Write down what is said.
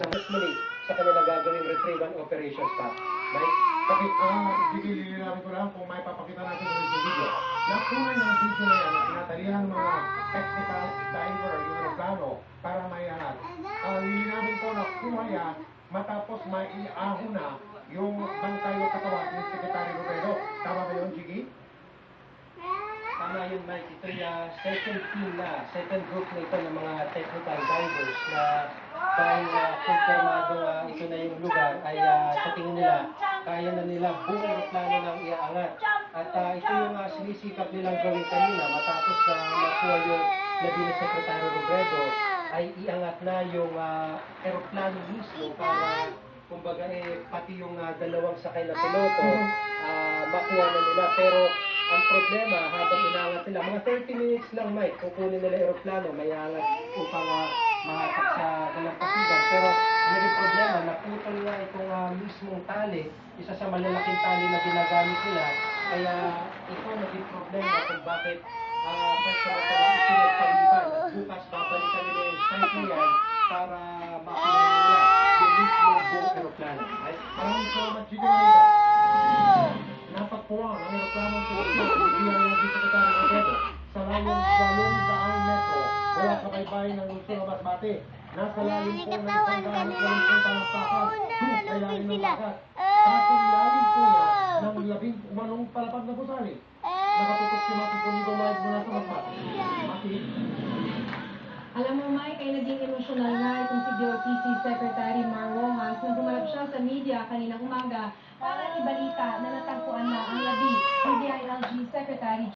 Muli sa kanila gagawing retrieval operations pa. Right? Okay, ililawin ko lang kung may papakita natin ulit yung video. Nakunan ng video na yan na tinatalihan ng mga technical diver, yung aeroplano, para may angat. Lilinawin ko na kuha yan matapos may iaho na yung bangkay o katawan ni Secretary Robredo. Tama ba yun, Jiggy? Tama yun, Mike. Ito yung second team na, second group na ito ng mga technical divers na dahil kumpirmado ito na yung lugar ay sa tingin nila kaya na nila buong aeroplano ng iaangat. At ito yung sinisikap nilang gawin kanina matapos na makuha yung labi ni Secretary Robredo ay iangat na yung aeroplano mismo para kumbaga pati yung dalawang sakay na piloto makuha na nila. Pero ang problema habang inangat nila, mga 30 minutes lang, Mike, kukunin nila aeroplano, may angat upang mahatak sa dalampasigan. Pero naging problema, naputol nga itong mismong tali, isa sa malalaking tali na ginagamit nila. Kaya ito naging problema kung bakit pansamantala isinagpaliban. At bukas babalikan nila yung site na yan para makuha nila yung mismong buong aeroplano. Right? Maraming salamat, Jiggy Malika. Napagpuwang ang aeroplano sa Secretary Robredo sa layong 800 metro mula sa baybayin ng Luzon, Masbate. Nasa lalim po ng 180 talampakan sa ilalim ng dagat. Kasing lalim po yan ng 18 palapag na gusali. Nakatutok si Mati Pulido Mike mula sa Masbate. Mati. Alam mo, Mike, ay naging emosyonal nga itong si DOTC Secretary Mar Rojas nang humarap siya sa media kaninang umaga para ibalita na natagpuan na ang labi ni DILG Secretary